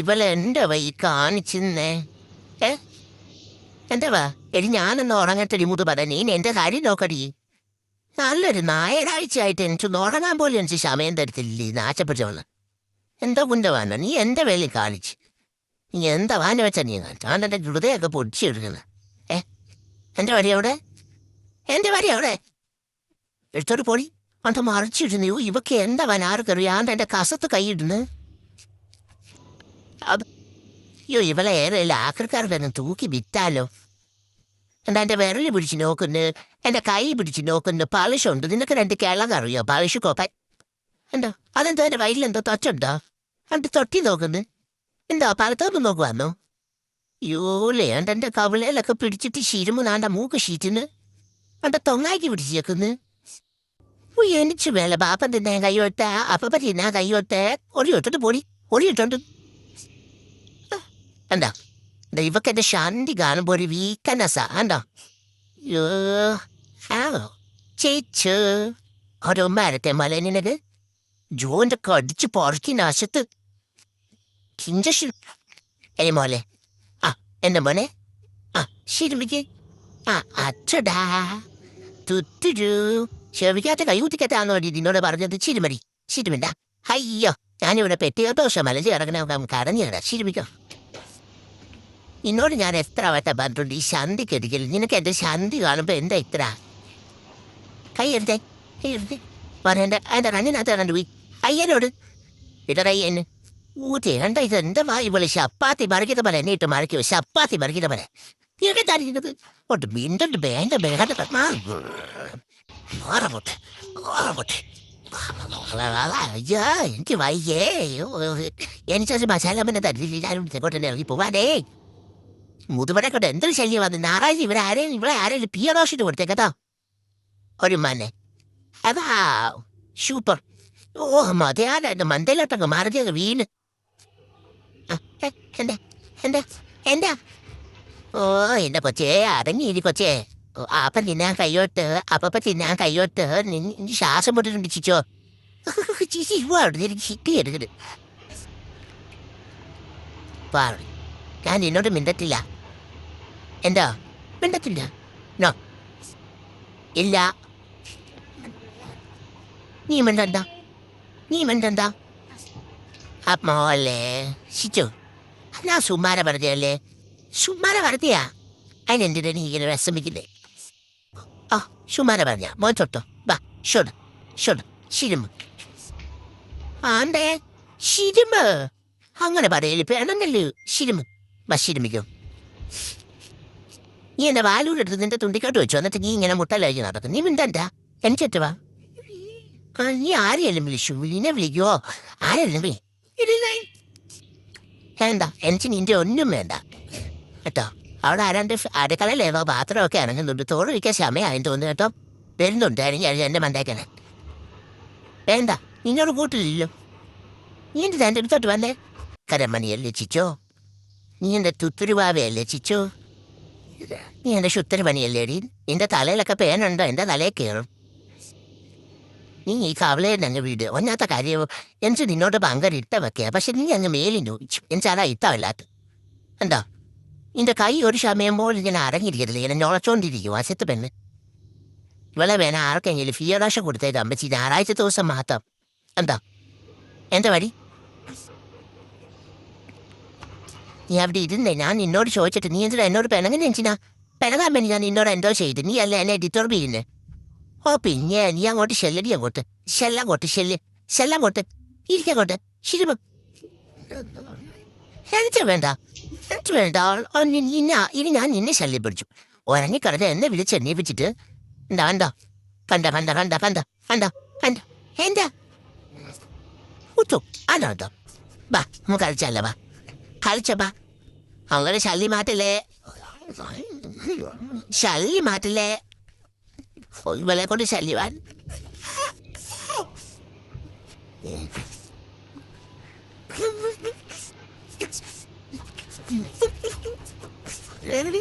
ഇവളെ എൻ്റെ വൈ കാണിച്ചിരുന്നേ. ഏ എന്താ വാ എടി ഞാനൊന്ന് ഉറങ്ങട്ടടി മുതു പറ. നീ എൻ്റെ കാര്യം നോക്കടി. നല്ലൊരു ഞായറാഴ്ചയായിട്ട് എനിക്കൊന്ന് ഉറങ്ങാൻ പോലും എനിക്ക് സമയം തരത്തില്ലേ നാശപ്പെട്ടവള്. എന്താ കുന്തവാന നീ എൻ്റെ വേലി കാണിച്ച്. നീ എന്താ വാന വെച്ചാ നീ കാണിച്ചു. അവൻ എൻ്റെ ഹൃദയമൊക്കെ പൊടിച്ചെടുക്കുന്നത്. ഏ എൻ്റെ വരി അവിടെ, എൻ്റെ വരി അവിടെ എടുത്തൊരു പൊടി അത് മറിച്ചിടുന്നു. ഇവക്ക് എന്താ വാൻ ആർക്കറിയാണ്ട് എൻ്റെ കസത്ത് കൈയിടുന്നു. അയ്യോ ഇവളെ ഏറെയല്ല ആക്രിക്കാർ തന്നെ തൂക്കി വിറ്റാലോ. എന്താ എൻ്റെ വിരൽ പിടിച്ച് നോക്കുന്നു, എൻ്റെ കൈ പിടിച്ച് നോക്കുന്നു. പളിശുണ്ട്. നിനക്ക് 2 കിളകറിയോ പളിശു കോപ്പാൻ? എന്താ അതെന്തോ എൻ്റെ വയറ്റിലെന്തോ തൊച്ചുണ്ടോ? എന്നിട്ട് തൊട്ടി നോക്കുന്നു. എന്താ പലത്തോപ്പം നോക്കുവാന്നോ? യോലേ എൻ്റെ കവിളയിലൊക്കെ പിടിച്ചിട്ട് ശിരുമുനാണ്ട മൂക്ക് ഷീറ്റിന് എൻ്റെ തൊങ്ങാക്കി പിടിച്ചേക്കുന്നു. എനിക്ക് വേല പാപ്പം തിന്നാൻ കൈയോട്ടെ അപ്പ തിന്നാൻ കൈയോട്ടെ ഒളിയിട്ടിട്ട് പൊടി ഒളിയിട്ടുണ്ട്. എന്താ ഇവക്ക് എൻ്റെ ശാന്തി കാണുമ്പോൾ ഒരു വീക്കനസാ. എന്താ ചേച്ച് ഒരു മരത്തെ മലനിനത് ജോന്റെ കടിച്ച് പൊറക്കി നാശത്ത് എനി മോലെ. ആ എന്റെ മോനെ. ആ ശരിമിക്ക്. ആ അച്ചടാ തുത്തുരു ചെവിക്കാത്ത കൈകുത്തിക്കത്താന്നോ നിന്നോട് പറഞ്ഞത്. ചിരിമടി ചിരിമിണ്ട. അയ്യോ ഞാനിവിടെ പെട്ടിയോ ദോഷം മലഞ്ചി ഇറങ്ങണ കടഞ്ഞിടാ. ശരിമിക്കോ നിന്നോട് ഞാൻ എത്ര വട്ടം പറഞ്ഞിട്ടുണ്ട് ഈ ശാന്തിക്ക് എടുക്കൽ. നിനക്ക് എൻ്റെ ശാന്തി കാണുമ്പോൾ എന്താ ഇത്ര കൈ എടുത്തേ കൈ എടുത്തേ പറയണ്ട. അതിൻ്റെ റണ്ണിനകത്ത് കണ്ടു പോയി അയ്യനോട് ഇടറയ്യന് ഊറ്റേണ്ട. ഇത് എൻ്റെ ഇവള് ചപ്പാത്തി മറിക്കുന്ന പോലെ എന്നെ ഇട്ട് മറിക്കോ. ചപ്പാത്തി മറിക്കുന്ന പോലെ നീയൊക്കെ തരിക്കുന്നത് ഒട്ട് മിണ്ടണ്ട് വേണ്ട വേണ്ട മാറപോട്ടെ മാറപോട്ടെ. അയ്യോ എനിക്ക് വയ്യേ. എനിക്കത് മസാലമ്മനെ തരില്ല. ഞാനും തെക്കോട്ടെ ഇറങ്ങി പോവാനേ. മുതുവരെ കൊണ്ട് എന്തൊരു ശല്യം വന്നു. ഞായറാഴ്ച ഇവിടെ ആരെയും പിയറോഷിട്ട് കൊടുത്തേക്കട്ടോ ഒരു മനെ. അതാ സൂപ്പർ. ഓ മതിയാല എൻ്റെ മണ്ടയിലോട്ടൊക്കെ മാറിയൊക്കെ വീണ്. എന്താ എന്താ എന്താ ഓ എൻ്റെ കൊച്ചേ അടങ്ങിയിരി കൊച്ചേ. അപ്പം തിന്നാൻ കയ്യോട്ട് അപ്പം തിന്നാൻ കയ്യോട്ട് നിന്റെ ശ്വാസം പൊട്ടിട്ടുണ്ട് ചിച്ചോ. ചിച്ചി അവിടെ എനിക്ക് ചിട്ടി എടുക്കരുത്. പാറി ഞാൻ നിന്നോട് മിണ്ടത്തില്ല. എന്താ മിണ്ടത്തില്ല? നോ ഇല്ല. നീ മിണ്ടണ്ട നീ മിണ്ടണ്ട. മോളെ ശിച്ചു ഞാൻ സുമാര പറഞ്ഞല്ലേ. സുമാര പറഞ്ഞാ അതിനെന്തിനാ നീ ഇങ്ങനെ വിഷമിക്കില്ലേ? ആ സുമാര പറഞ്ഞ മോൻ തൊട്ടോ. വാ ഷോട് ഷോട് ശിരുമ്. ആണ്ടേ ശിരുമ് അങ്ങനെ പറയല് വേണമെന്നല്ലേ. ശിരുമ് വാ ശിരുമിക്കോ. നീ എൻ്റെ വാലൂരെടുത്ത് നിന്റെ തുണ്ടിക്കോട്ട് വെച്ചു. എന്നിട്ട് നീ ഇങ്ങനെ മുട്ടലായി നടക്കും. നീ മിണ്ടണ്ട എനിക്കെട്ട് വാ. നീ ആരെയെല്ലാം വിളിച്ചു? വിളിനെ വിളിക്കുവോ? ആരെല്ലാം വിളി വേണ്ട. എനിക്ക് നിന്റെ ഒന്നും വേണ്ട കേട്ടോ. അവിടെ ആരാണ്ട് അടുക്കളയിലേതോ പാത്രമൊക്കെ ഇറങ്ങുന്നുണ്ട്. തോടൊഴിക്കാൻ സമയമായെന്ന് തോന്നുന്നു കേട്ടോ. വരുന്നുണ്ടായിരുന്നു എൻ്റെ മണ്ടേക്കനെ. വേണ്ട നിന്നോട് കൂട്ടില്ലല്ലോ. നീ എൻ്റെ തൻ്റെ അടുത്തോട്ട് വന്നേ. കരമണിയല്ലേ ചിച്ചോ. നീ എൻ്റെ തുത്തുരുവാവയല്ലേ ചിച്ചോ. നീ എൻ്റെ ശുത്തരമണിയല്ലേടി. നിന്റെ തലയിലൊക്കെ പേനുണ്ടോ? എൻ്റെ തലയിൽ കയറും. നീ ഈ കവളയെ അങ്ങ് വീട്. ഒന്നാത്ത കാര്യം എനിക്ക് നിന്നോട് പങ്കര ഇട്ട വെക്കുക. പക്ഷെ നീ അങ്ങ് മേലിൽ നോക്കിച്ചു. എനിക്കതാ ഇഷ്ടമല്ലാത്ത. എന്താ നിന്റെ കൈ ഒരു സമയം പോലും ഇങ്ങനെ അടങ്ങിയിരിക്കത്തില്ല. ഇങ്ങനെ ഞൊളച്ചോണ്ടിരിക്കും വശത്ത് പെണ്ണ്. ഇവളെ വേണം ആർക്കെങ്കിലും ഫീയറാശം കൊടുത്തേക്ക് അമ്മച്ചി ഞായറാഴ്ച ദിവസം മാത്രം. എന്താ എന്താ വഴി? നീ അവിടെ ഇരുന്നേ. ഞാൻ നിന്നോട് ചോദിച്ചിട്ട് നീ എന്തിനാ എന്നോട് പെണങ്ങനെ എന്തിനാ? പെണകാൻ വേണ്ടി ഞാൻ നിന്നോട് എന്തോ ചെയ്ത്. നീ അല്ല എന്നെ ഡിറ്റർബ് ചെയ്യുന്നേ. ഓ പിന്നെ നീ അങ്ങോട്ട് ശെല്ലടി. അങ്ങോട്ട് ശെല്ലങ്ങോട്ട് ശെല്ലങ്ങോട്ട് ഇരിക്കങ്ങോട്ട് ശരിമ. എനിക്ക് വേണ്ട എനിക്ക് വേണ്ട. ഇനി ഞാൻ നിന്നെ ശല്യം പിടിച്ചു. ഉറങ്ങിക്കടന്ന് എന്നെ വിളിച്ച് എണ്ണീപ്പിച്ചിട്ട് എന്താ എന്താ കണ്ട കണ്ട കണ്ട കണ്ട കണ്ട കണ്ട എന്താ ഉച്ചു അതാ. ബാ നമുക്ക് കളിച്ചല്ല. ബാ കളിച്ച ബാ. അങ്ങനെ ശല്യം മാറ്റില്ലേ ശല്യം മാറ്റില്ലേ. ഇവളെ കൊണ്ട് ശല്യവാൻ. Ready?